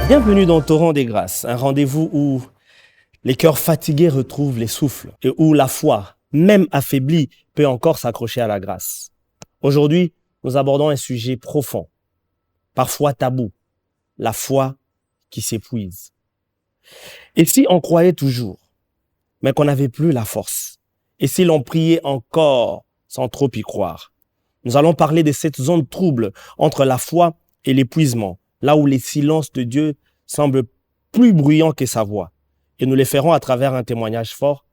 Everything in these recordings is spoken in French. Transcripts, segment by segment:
Bienvenue dans Torrent des Grâces, un rendez-vous où les cœurs fatigués retrouvent les souffles et où la foi, même affaiblie, peut encore s'accrocher à la grâce. Aujourd'hui, nous abordons un sujet profond, parfois tabou, la foi qui s'épuise. Et si on croyait toujours, mais qu'on n'avait plus la force, et si l'on priait encore sans trop y croire, nous allons parler de cette zone trouble entre la foi et l'épuisement, là où les silences de Dieu semblent plus bruyants que sa voix. Et nous les ferons à travers un témoignage fort,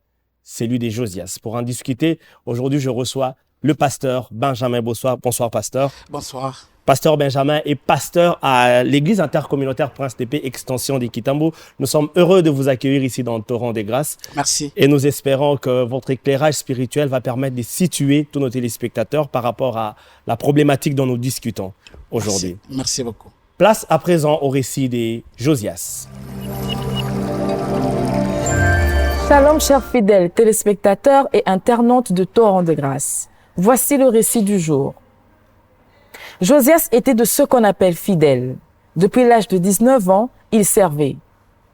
celui de Josias. Pour en discuter, aujourd'hui, je reçois le pasteur Benjamin Bossoir. Bonsoir, pasteur. Bonsoir. Pasteur Benjamin est pasteur à l'église intercommunautaire Prince TP Extension d'Ikitambo. Nous sommes heureux de vous accueillir ici dans le Torrent des Grâces. Merci. Et nous espérons que votre éclairage spirituel va permettre de situer tous nos téléspectateurs par rapport à la problématique dont nous discutons aujourd'hui. Merci beaucoup. Place à présent au récit de Josias. Shalom, chers fidèles téléspectateurs et internautes de Torrent de Grâce. Voici le récit du jour. Josias était de ceux qu'on appelle fidèles. Depuis l'âge de 19 ans, il servait.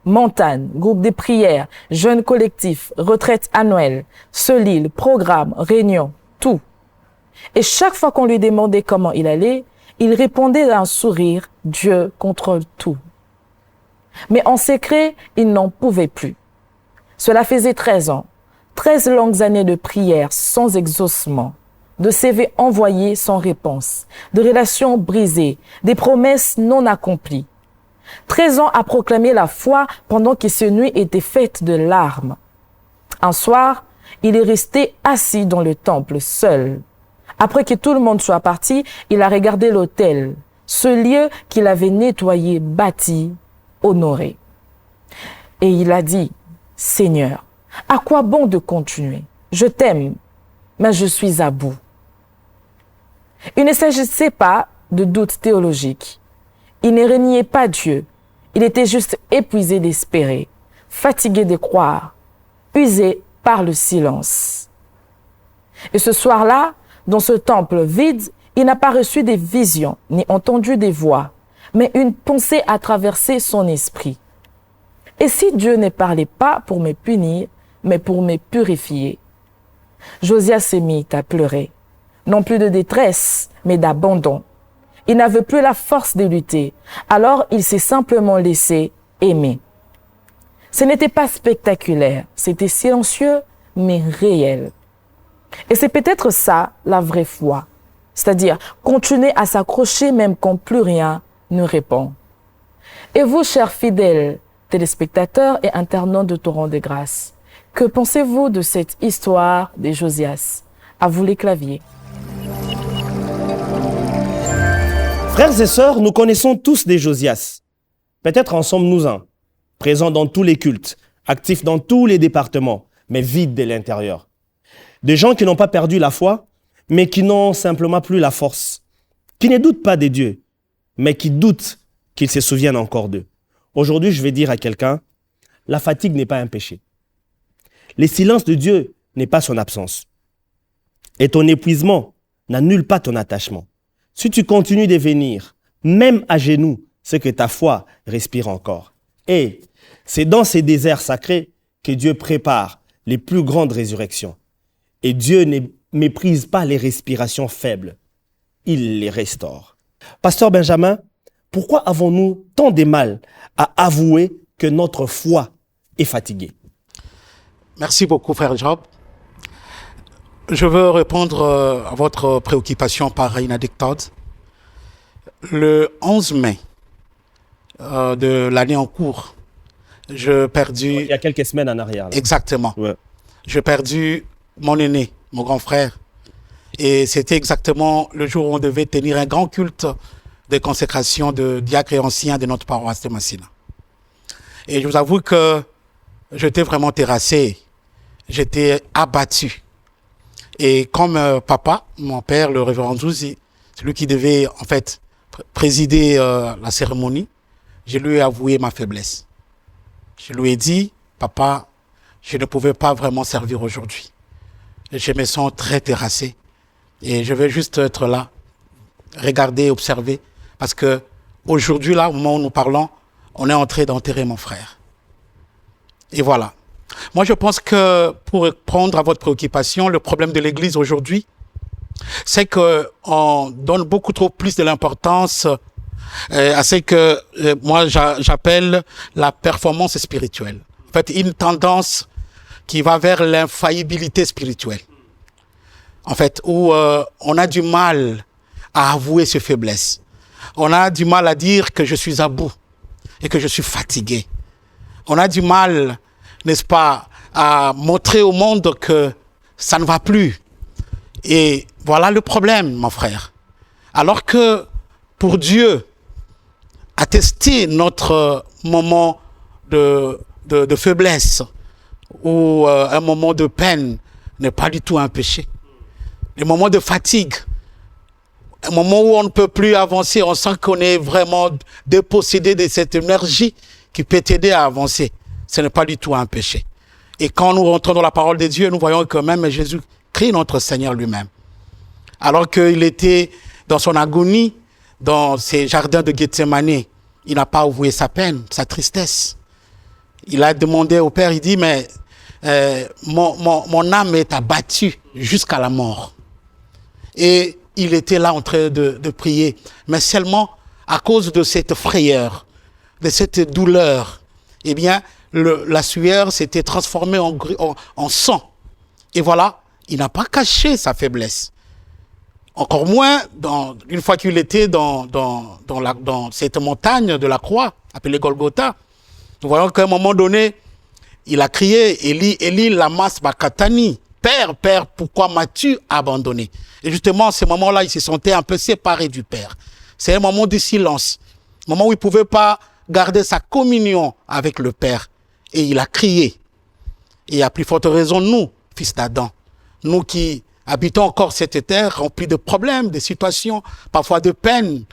Montagne, groupe de prières, jeunes collectifs, retraite annuelle, solil, programme, réunion, tout. Et chaque fois qu'on lui demandait comment il allait, il répondait d'un sourire, Dieu contrôle tout. Mais en secret, il n'en pouvait plus. Cela faisait 13 ans, 13 longues années de prières sans exaucement, de CV envoyés sans réponse, de relations brisées, des promesses non accomplies. 13 ans à proclamer la foi pendant que ces nuits étaient faites de larmes. Un soir, il est resté assis dans le temple, seul. Après que tout le monde soit parti, il a regardé l'autel, ce lieu qu'il avait nettoyé, bâti, honoré. Et il a dit, Seigneur, à quoi bon de continuer? Je t'aime, mais je suis à bout. Il ne s'agissait pas de doutes théologiques. Il ne reniait pas Dieu. Il était juste épuisé d'espérer, fatigué de croire, usé par le silence. Et ce soir-là, dans ce temple vide, il n'a pas reçu des visions, ni entendu des voix, mais une pensée a traversé son esprit. Et si Dieu ne parlait pas pour me punir, mais pour me purifier? Josias s'est mis à pleurer. Non plus de détresse, mais d'abandon. Il n'avait plus la force de lutter, alors il s'est simplement laissé aimer. Ce n'était pas spectaculaire, c'était silencieux, mais réel. Et c'est peut-être ça, la vraie foi. C'est-à-dire continuer à s'accrocher même quand plus rien ne répond. Et vous, chers fidèles téléspectateurs et internautes de Torrent de Grâce, que pensez-vous de cette histoire de Josias? À vous les claviers. Frères et sœurs, nous connaissons tous des Josias. Peut-être en sommes-nous un, présents dans tous les cultes, actifs dans tous les départements, mais vides de l'intérieur. Des gens qui n'ont pas perdu la foi, mais qui n'ont simplement plus la force. Qui ne doutent pas de Dieu, mais qui doutent qu'ils se souviennent encore d'eux. Aujourd'hui, je vais dire à quelqu'un, la fatigue n'est pas un péché. Le silence de Dieu n'est pas son absence. Et ton épuisement n'annule pas ton attachement. Si tu continues de venir, même à genoux, c'est que ta foi respire encore. Et c'est dans ces déserts sacrés que Dieu prépare les plus grandes résurrections. Et Dieu ne méprise pas les respirations faibles. Il les restaure. Pasteur Benjamin, pourquoi avons-nous tant de mal à avouer que notre foi est fatiguée? Merci beaucoup, frère Job. Je veux répondre à votre préoccupation par une anecdote. Le 11 mai de l'année en cours, je perdu... Il y a quelques semaines en arrière. Là. Exactement. Ouais. J'ai perdu mon aîné, mon grand frère. Et c'était exactement le jour où on devait tenir un grand culte de consécration de diacre et ancien de notre paroisse de Massina. Et je vous avoue que j'étais vraiment terrassé. J'étais abattu. Et comme papa, mon père, le révérend Zouzi, celui qui devait en fait présider la cérémonie, je lui ai avoué ma faiblesse. Je lui ai dit, papa, je ne pouvais pas vraiment servir aujourd'hui. Je me sens très terrassé. Et je vais juste être là, regarder, observer. Parce que aujourd'hui, là, au moment où nous parlons, on est entré d'enterrer mon frère. Et voilà. Moi, je pense que pour répondre à votre préoccupation, le problème de l'Église aujourd'hui, c'est qu'on donne beaucoup trop plus de l'importance à ce que moi j'appelle la performance spirituelle. En fait, une tendance qui va vers l'infaillibilité spirituelle. En fait, où on a du mal à avouer ses faiblesses. On a du mal à dire que je suis à bout et que je suis fatigué. On a du mal, n'est-ce pas, à montrer au monde que ça ne va plus. Et voilà le problème, mon frère. Alors que pour Dieu, attester notre moment de faiblesse ou un moment de peine n'est pas du tout un péché. Le moment de fatigue, un moment où on ne peut plus avancer, on sent qu'on est vraiment dépossédé de cette énergie qui peut t'aider à avancer. Ce n'est pas du tout un péché. Et quand nous rentrons dans la parole de Dieu, nous voyons que même Jésus-Christ, notre Seigneur lui-même, alors qu'il était dans son agonie, dans ses jardins de Gethsémani, il n'a pas avoué sa peine, sa tristesse. Il a demandé au Père, il dit, mais mon âme est abattue jusqu'à la mort. Et il était là en train de prier, mais seulement à cause de cette frayeur, de cette douleur, eh bien, la sueur s'était transformée en sang. Et voilà, il n'a pas caché sa faiblesse. Encore moins, une fois qu'il était dans cette montagne de la croix, appelée Golgotha, nous voyons qu'à un moment donné, il a crié, Élie, Élie, lama sabachthani, Père, Père, pourquoi m'as-tu abandonné? Et justement, à ce moment-là, il se sentait un peu séparé du Père. C'est un moment de silence, un moment où il ne pouvait pas garder sa communion avec le Père. Et il a crié. Et à plus forte raison, nous, fils d'Adam, nous qui habitons encore cette terre remplie de problèmes, de situations, parfois de peines,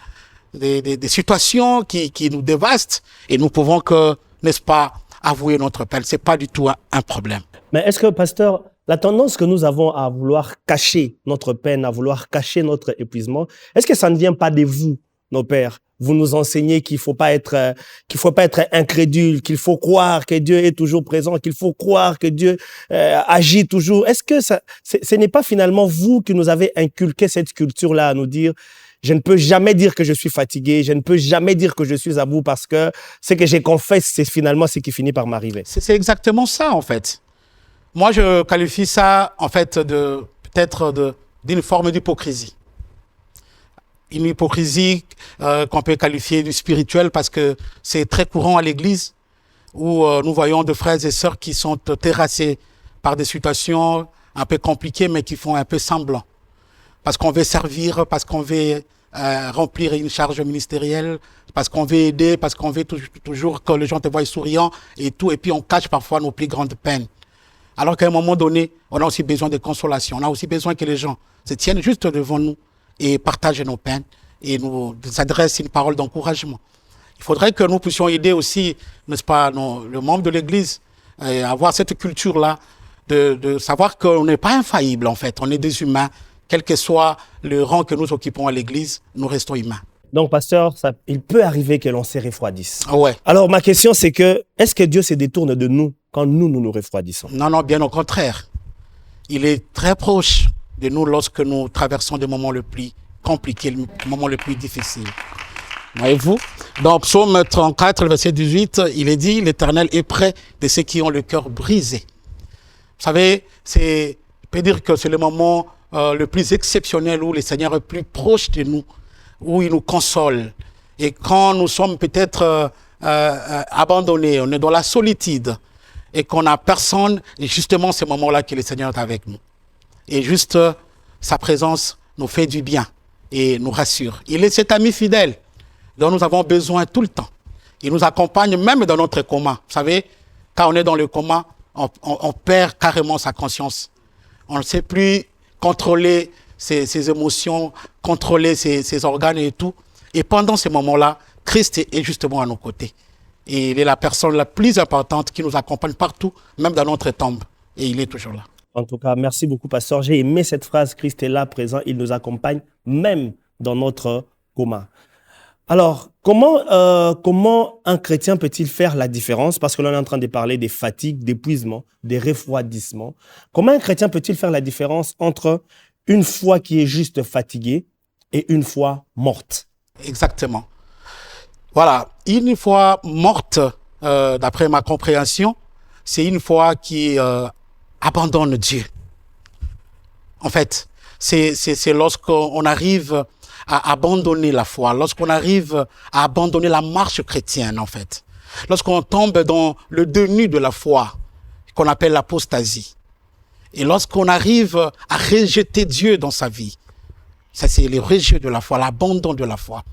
des situations qui nous dévastent, et nous pouvons que, n'est-ce pas, avouer notre peine. Ce n'est pas du tout un problème. Mais est-ce que, pasteur, la tendance que nous avons à vouloir cacher notre peine, à vouloir cacher notre épuisement, est-ce que ça ne vient pas de vous, nos pères? Vous nous enseignez qu'il faut pas être incrédule, qu'il faut croire que Dieu est toujours présent, qu'il faut croire que Dieu agit toujours. Est-ce que ce n'est pas finalement vous qui nous avez inculqué cette culture-là à nous dire je ne peux jamais dire que je suis fatigué, je ne peux jamais dire que je suis à bout parce que ce que j'ai confesse, c'est finalement ce qui finit par m'arriver. C'est exactement ça, en fait. Moi, je qualifie ça, en fait, peut-être d'une forme d'hypocrisie. Une hypocrisie qu'on peut qualifier de spirituelle parce que c'est très courant à l'église où nous voyons de frères et sœurs qui sont terrassés par des situations un peu compliquées mais qui font un peu semblant. Parce qu'on veut servir, parce qu'on veut remplir une charge ministérielle, parce qu'on veut aider, parce qu'on veut toujours que les gens te voient souriant et tout, et puis on cache parfois nos plus grandes peines. Alors qu'à un moment donné, on a aussi besoin de consolation, on a aussi besoin que les gens se tiennent juste devant nous et partagent nos peines et nous adressent une parole d'encouragement. Il faudrait que nous puissions aider aussi, n'est-ce pas, le membre de l'Église à avoir cette culture-là de savoir qu'on n'est pas infaillible en fait, on est des humains. Quel que soit le rang que nous occupons à l'Église, nous restons humains. Donc, pasteur, il peut arriver que l'on se refroidisse. Ouais. Alors, ma question, c'est que, est-ce que Dieu se détourne de nous quand nous refroidissons? Non, non, bien au contraire. Il est très proche de nous lorsque nous traversons des moments les plus compliqués, les moments les plus difficiles. Voyez-vous? Dans Psaume 34, verset 18, il est dit, l'Éternel est près de ceux qui ont le cœur brisé. Vous savez, je peux dire que c'est le moment le plus exceptionnel où le Seigneur est plus proche de nous, où il nous console. Et quand nous sommes peut-être abandonnés, on est dans la solitude et qu'on n'a personne, et justement ces moments-là que le Seigneur est avec nous. Et juste sa présence nous fait du bien et nous rassure. Il est cet ami fidèle dont nous avons besoin tout le temps. Il nous accompagne même dans notre coma. Vous savez, quand on est dans le coma, on perd carrément sa conscience. On ne sait plus contrôler ses émotions, contrôler ses organes et tout. Et pendant ces moments-là, Christ est justement à nos côtés. Et il est la personne la plus importante qui nous accompagne partout, même dans notre tombe. Et il est toujours là. En tout cas, merci beaucoup, pasteur. J'ai aimé cette phrase, Christ est là, présent, il nous accompagne même dans notre coma. Alors, comment un chrétien peut-il faire la différence? Parce que l'on est en train de parler des fatigues, d'épuisement, des refroidissements. Comment un chrétien peut-il faire la différence entre une foi qui est juste fatiguée et une foi morte? Exactement. Voilà, une foi morte, d'après ma compréhension, c'est une foi qui abandonne Dieu. En fait, c'est lorsqu'on arrive à abandonner la foi, lorsqu'on arrive à abandonner la marche chrétienne, en fait. Lorsqu'on tombe dans le déni de la foi, qu'on appelle l'apostasie. Et lorsqu'on arrive à rejeter Dieu dans sa vie, ça c'est le rejet de la foi, l'abandon de la foi.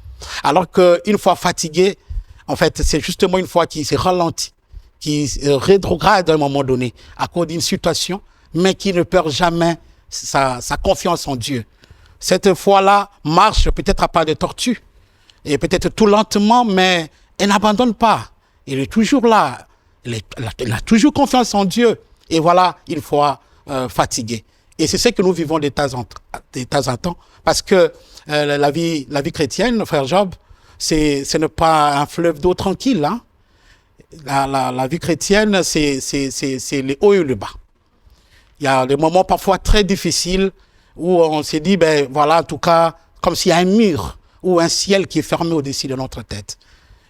Alors qu'une fois fatiguée, en fait, c'est justement une foi qui se ralentit, qui rétrograde à un moment donné à cause d'une situation, mais qui ne perd jamais sa confiance en Dieu. Cette foi-là marche peut-être à pas de tortue, et peut-être tout lentement, mais elle n'abandonne pas. Elle est toujours là, elle a toujours confiance en Dieu. Et voilà une foi fatiguée. Et c'est ce que nous vivons de temps en temps, parce que la vie chrétienne, frère Job, ce n'est pas un fleuve d'eau tranquille. Hein. La vie chrétienne, c'est les hauts et les bas. Il y a des moments parfois très difficiles où on s'est dit, ben voilà, en tout cas, comme s'il y a un mur ou un ciel qui est fermé au-dessus de notre tête.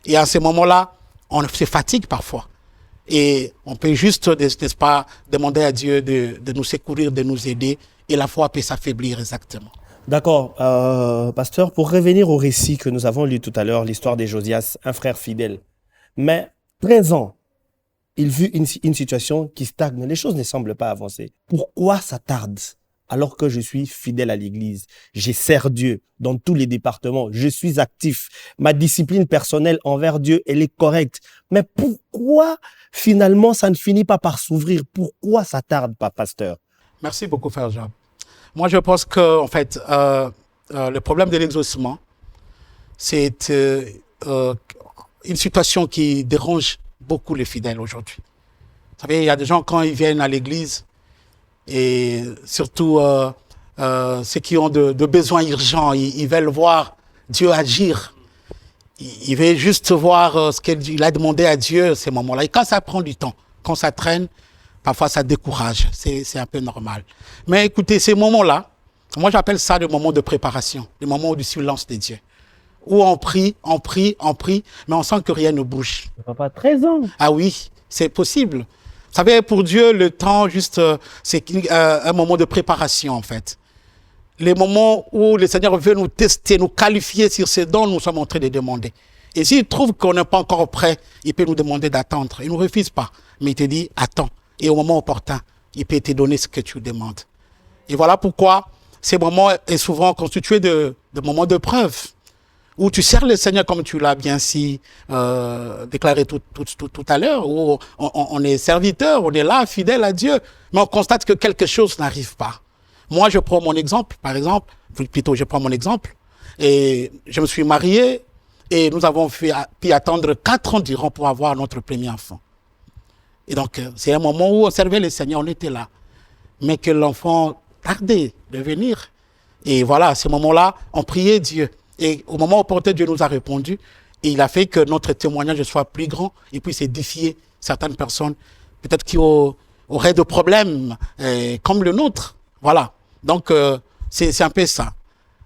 Et à ces moments-là, on se fatigue parfois. Et on peut juste, n'est-ce pas, demander à Dieu de nous secourir, de nous aider, et la foi peut s'affaiblir exactement. D'accord. Pasteur, pour revenir au récit que nous avons lu tout à l'heure, l'histoire de Josias, un frère fidèle. Mais 13 ans, il vit une situation qui stagne. Les choses ne semblent pas avancer. Pourquoi ça tarde alors que je suis fidèle à l'Église? Je sers Dieu dans tous les départements. Je suis actif. Ma discipline personnelle envers Dieu, elle est correcte. Mais pourquoi finalement ça ne finit pas par s'ouvrir? Pourquoi ça tarde, pas, pasteur? Merci beaucoup, frère Job. Moi, je pense que, en fait, le problème de l'exaucement, c'est une situation qui dérange beaucoup les fidèles aujourd'hui. Vous savez, il y a des gens, quand ils viennent à l'église, et surtout ceux qui ont de besoins urgents, ils veulent voir Dieu agir. Ils veulent juste voir ce qu'il a demandé à Dieu à ces moments-là. Et quand ça prend du temps, quand ça traîne, parfois ça décourage. C'est un peu normal. Mais écoutez, ces moments-là, moi j'appelle ça le moment de préparation, le moment du silence de Dieu. Où on prie, mais on sent que rien ne bouge. Papa, 13 ans. Ah oui, c'est possible. Vous savez, pour Dieu, le temps, juste, c'est un moment de préparation, en fait. Les moments où le Seigneur veut nous tester, nous qualifier sur ce dont nous sommes en train de demander. Et s'il trouve qu'on n'est pas encore prêt, il peut nous demander d'attendre. Il ne nous refuse pas, mais il te dit, attends. Et au moment opportun, il peut te donner ce que tu demandes. Et voilà pourquoi ces moments sont souvent constitués de moments de preuve, où tu sers le Seigneur comme tu l'as bien si déclaré tout à l'heure, où on est serviteur, on est là, fidèle à Dieu, mais on constate que quelque chose n'arrive pas. Moi, je prends mon exemple, par exemple, plutôt je prends mon exemple, et je me suis marié, et nous avons pu attendre 4 ans durant pour avoir notre premier enfant. Et donc, c'est un moment où on servait le Seigneur, on était là, mais que l'enfant tardait de venir. Et voilà, à ce moment-là, on priait Dieu. Et au moment opportun, Dieu nous a répondu. Et il a fait que notre témoignage soit plus grand et puisse édifier certaines personnes, peut-être qui auraient des problèmes comme le nôtre. Voilà. Donc, c'est un peu ça.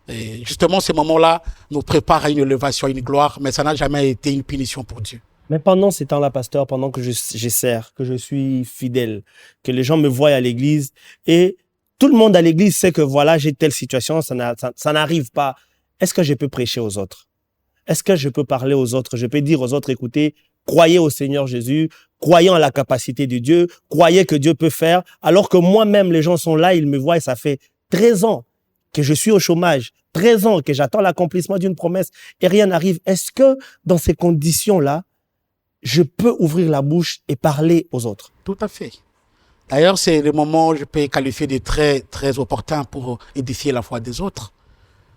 Et justement, ces moments-là nous préparent à une élévation, à une gloire, mais ça n'a jamais été une punition pour Dieu. Mais pendant ces temps-là, pasteur, pendant que je sers, que je suis fidèle, que les gens me voient à l'église et tout le monde à l'église sait que voilà, j'ai telle situation, ça n'arrive pas. Est-ce que je peux prêcher aux autres? Est-ce que je peux parler aux autres? Je peux dire aux autres, écoutez, croyez au Seigneur Jésus, croyez en la capacité de Dieu, croyez que Dieu peut faire, alors que moi-même, les gens sont là, ils me voient et ça fait 13 ans que je suis au chômage, 13 ans que j'attends l'accomplissement d'une promesse et rien n'arrive. Est-ce que dans ces conditions-là, je peux ouvrir la bouche et parler aux autres? Tout à fait. D'ailleurs, c'est le moment où je peux qualifier de très, très opportun pour édifier la foi des autres.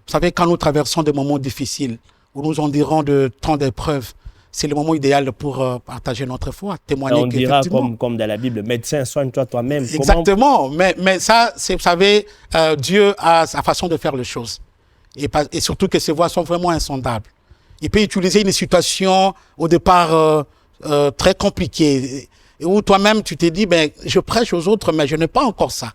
Vous savez, quand nous traversons des moments difficiles, où nous en dirons de tant d'épreuves, c'est le moment idéal pour partager notre foi, témoigner. On dira comme dans la Bible, médecin, soigne-toi toi-même. Exactement. Mais ça, vous savez, Dieu a sa façon de faire les choses. Et surtout que ses voies sont vraiment insondables. Il peut utiliser une situation au départ très compliquée, où toi-même tu t'es dit, ben, je prêche aux autres, mais je n'ai pas encore ça.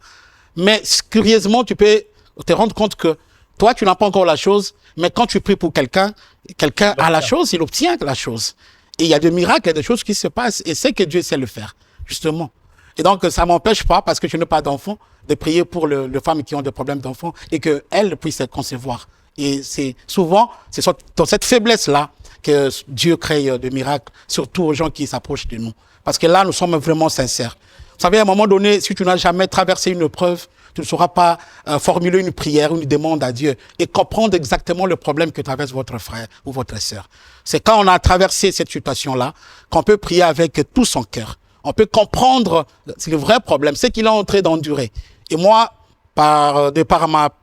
Mais curieusement, tu peux te rendre compte que toi, tu n'as pas encore la chose, mais quand tu pries pour quelqu'un, quelqu'un a la chose, il obtient la chose. Et il y a des miracles, il y a des choses qui se passent, et c'est que Dieu sait le faire, justement. Et donc, ça ne m'empêche pas, parce que je n'ai pas d'enfants, de prier pour les femmes qui ont des problèmes d'enfants, et qu'elles puissent concevoir. Et c'est souvent, c'est dans cette faiblesse-là que Dieu crée des miracles, surtout aux gens qui s'approchent de nous. Parce que là, nous sommes vraiment sincères. Vous savez, à un moment donné, si tu n'as jamais traversé une épreuve, tu ne sauras pas formuler une prière, une demande à Dieu et comprendre exactement le problème que traverse votre frère ou votre sœur. C'est quand on a traversé cette situation-là qu'on peut prier avec tout son cœur. On peut comprendre le vrai problème, c'est qu'il est en train d'endurer. Et moi, par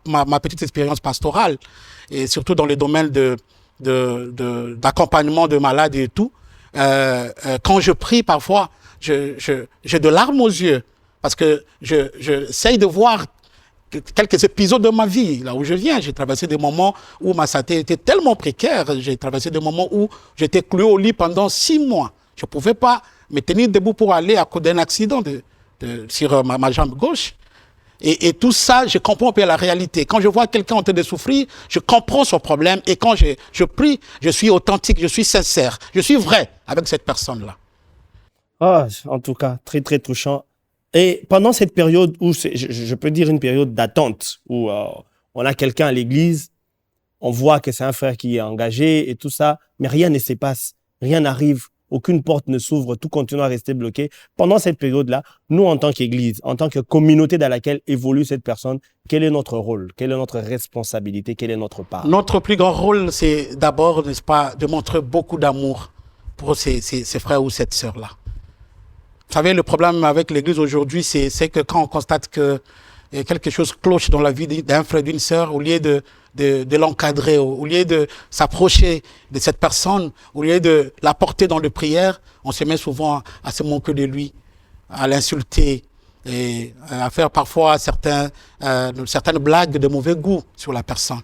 ma petite expérience pastorale, et surtout dans le domaine d'accompagnement de malades et tout, quand je prie parfois, j'ai de larmes aux yeux. Parce que j'essaye de voir quelques épisodes de ma vie, là où je viens. J'ai traversé des moments où ma santé était tellement précaire. J'ai traversé des moments où j'étais cloué au lit pendant 6 mois. Je ne pouvais pas me tenir debout pour aller à cause d'un accident sur ma jambe gauche. Et tout ça, je comprends un peu la réalité. Quand je vois quelqu'un en train de souffrir, je comprends son problème. Et quand je prie, je suis authentique, je suis sincère, je suis vrai avec cette personne-là. Ah, en tout cas, très, très touchant. Et pendant cette période où, je peux dire une période d'attente, où on a quelqu'un à l'église, on voit que c'est un frère qui est engagé et tout ça, mais rien ne se passe, rien n'arrive, aucune porte ne s'ouvre, tout continue à rester bloqué. Pendant cette période-là, nous, en tant qu'église, en tant que communauté dans laquelle évolue cette personne, quel est notre rôle? Quelle est notre responsabilité? Quelle est notre part? Notre plus grand rôle, c'est d'abord, n'est-ce pas, de montrer beaucoup d'amour pour ces frères ou cette sœur-là. Vous savez, le problème avec l'Église aujourd'hui, c'est que quand on constate que quelque chose cloche dans la vie d'un frère, d'une sœur, au lieu de l'encadrer, au lieu de s'approcher de cette personne, au lieu de la porter dans les prières, on se met souvent à se moquer de lui, à l'insulter et à faire parfois certaines blagues de mauvais goût sur la personne.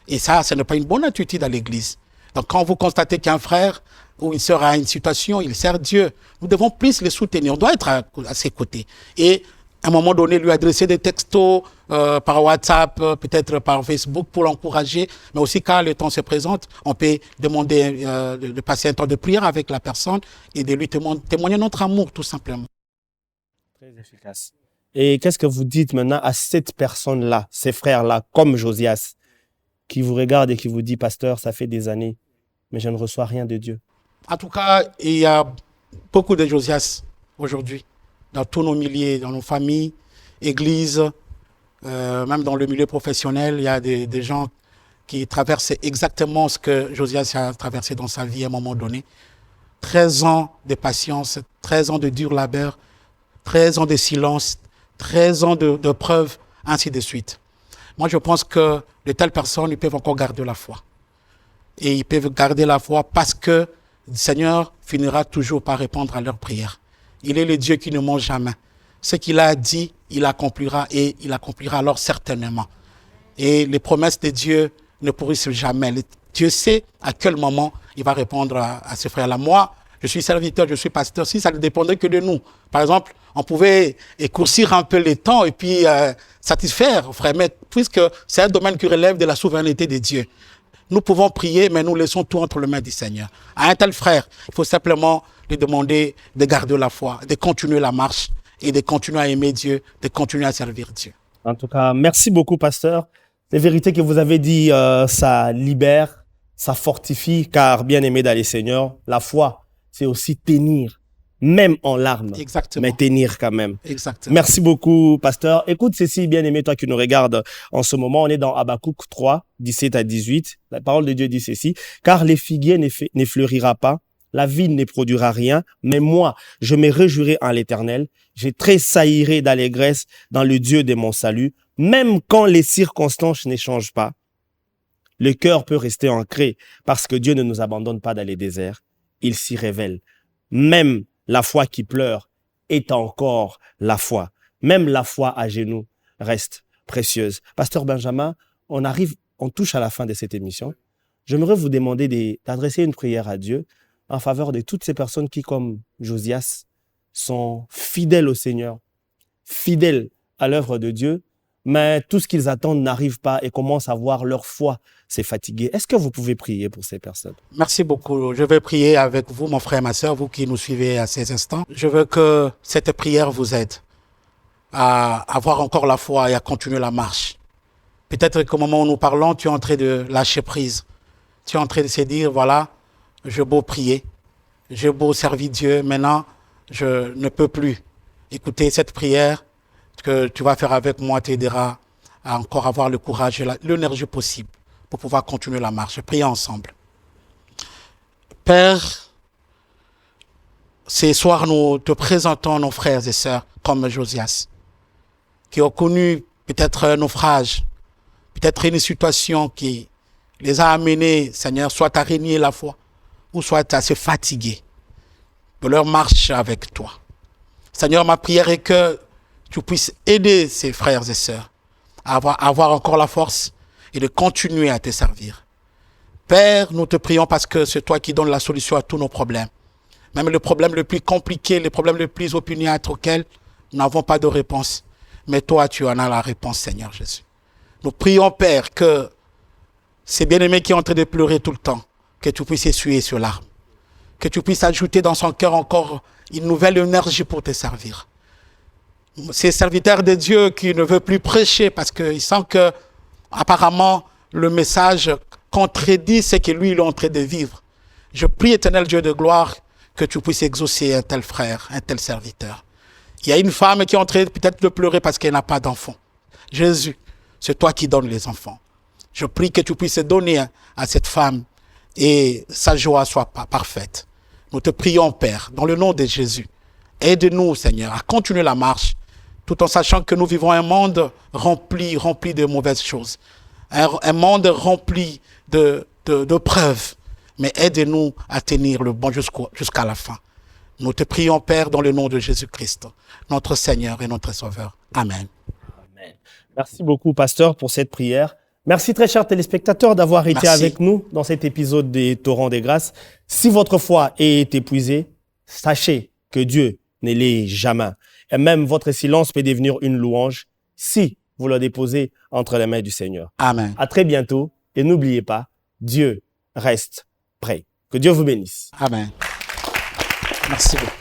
Et ça, ce n'est pas une bonne attitude à l'Église. Donc quand vous constatez qu'un frère ou une sœur a une situation, il sert Dieu, nous devons plus les soutenir, on doit être à ses côtés. Et à un moment donné, lui adresser des textos par WhatsApp, peut-être par Facebook pour l'encourager, mais aussi quand le temps se présente, on peut demander de passer un temps de prière avec la personne et de lui témoigner notre amour, tout simplement. Très efficace. Et qu'est-ce que vous dites maintenant à cette personne-là, ces frères-là, comme Josias, qui vous regarde et qui vous dit, pasteur, ça fait des années, mais je ne reçois rien de Dieu? En tout cas, il y a beaucoup de Josias aujourd'hui, dans tous nos milieux, dans nos familles, églises, même dans le milieu professionnel, il y a des gens qui traversent exactement ce que Josias a traversé dans sa vie à un moment donné. 13 ans de patience, 13 ans de dur labeur, 13 ans de silence, 13 ans de preuves, ainsi de suite. Moi, je pense que de telles personnes, ils peuvent encore garder la foi. Et ils peuvent garder la foi parce que le Seigneur finira toujours par répondre à leurs prières. Il est le Dieu qui ne ment jamais. Ce qu'il a dit, il accomplira et il accomplira alors certainement. Et les promesses de Dieu ne pourrissent jamais. Dieu sait à quel moment il va répondre à ce frère-là. Moi, je suis serviteur, je suis pasteur. Si ça ne dépendait que de nous, par exemple, on pouvait écourcir un peu les temps et puis satisfaire, frère, mais puisque c'est un domaine qui relève de la souveraineté de Dieu. Nous pouvons prier, mais nous laissons tout entre les mains du Seigneur. À un tel frère, il faut simplement lui demander de garder la foi, de continuer la marche et de continuer à aimer Dieu, de continuer à servir Dieu. En tout cas, merci beaucoup, pasteur. Les vérités que vous avez dit, ça libère, ça fortifie, car bien aimé dans les Seigneurs, la foi, c'est aussi tenir, même en larmes. Exactement. Mais tenir quand même. Exactement. Merci beaucoup, pasteur. Écoute, Cécile, bien aimé, toi qui nous regardes en ce moment, on est dans Habakkuk 3, 17 à 18. La parole de Dieu dit ceci: car les figuiers ne fleurira pas, la vigne ne produira rien, mais moi, je me réjouirai en l'Éternel, je tressaillerai d'allégresse dans le Dieu de mon salut, même quand les circonstances ne changent pas. Le cœur peut rester ancré parce que Dieu ne nous abandonne pas dans les déserts. Il s'y révèle. Même la foi qui pleure est encore la foi. Même la foi à genoux reste précieuse. Pasteur Benjamin, on touche à la fin de cette émission. j'aimerais vous demander d'adresser une prière à Dieu en faveur de toutes ces personnes qui, comme Josias, sont fidèles au Seigneur, fidèles à l'œuvre de Dieu, mais tout ce qu'ils attendent n'arrive pas et commencent à voir leur foi s'est fatiguée. Est-ce que vous pouvez prier pour ces personnes? Merci beaucoup. Je vais prier avec vous, mon frère et ma sœur, vous qui nous suivez à ces instants. Je veux que cette prière vous aide à avoir encore la foi et à continuer la marche. Peut-être qu'au moment où nous parlons, tu es en train de lâcher prise. Tu es en train de se dire, voilà, j'ai beau prier, j'ai beau servir Dieu, maintenant, je ne peux plus. Écoutez, cette prière que tu vas faire avec moi t'aidera à encore avoir le courage et l'énergie possible pour pouvoir continuer la marche. Prions ensemble. Père, ce soir, nous te présentons nos frères et sœurs comme Josias, qui ont connu peut-être un naufrage, peut-être une situation qui les a amenés, Seigneur, soit à régner la foi, ou soit à se fatiguer de leur marche avec toi. Seigneur, ma prière est que tu puisses aider ces frères et sœurs à avoir encore la force et de continuer à te servir. Père, nous te prions parce que c'est toi qui donnes la solution à tous nos problèmes. Même le problème le plus compliqué, les problèmes les plus opiniâtres auxquels nous n'avons pas de réponse. Mais toi, tu en as la réponse, Seigneur Jésus. Nous prions, Père, que ces bien-aimés qui sont en train de pleurer tout le temps, que tu puisses essuyer ces larmes. Que tu puisses ajouter dans son cœur encore une nouvelle énergie pour te servir. Ces serviteurs de Dieu qui ne veulent plus prêcher parce qu'ils sentent que, apparemment, le message contredit ce que lui, il est en train de vivre. Je prie, éternel Dieu de gloire, que tu puisses exaucer un tel frère, un tel serviteur. Il y a une femme qui est en train peut-être de pleurer parce qu'elle n'a pas d'enfant. Jésus, c'est toi qui donnes les enfants. Je prie que tu puisses donner à cette femme et sa joie soit parfaite. Nous te prions, Père, dans le nom de Jésus. Aide-nous, Seigneur, à continuer la marche, tout en sachant que nous vivons un monde rempli de mauvaises choses. Un monde rempli de preuves. Mais aide-nous à tenir le bon jusqu'à la fin. Nous te prions, Père, dans le nom de Jésus-Christ, notre Seigneur et notre Sauveur. Amen. Amen. Merci beaucoup, pasteur, pour cette prière. Merci, très chers téléspectateurs, d'avoir été avec nous dans cet épisode des Torrents des Grâces. Si votre foi est épuisée, sachez que Dieu ne l'est jamais. Et même votre silence peut devenir une louange si vous le déposez entre les mains du Seigneur. Amen. À très bientôt. Et n'oubliez pas, Dieu reste prêt. Que Dieu vous bénisse. Amen. Merci beaucoup.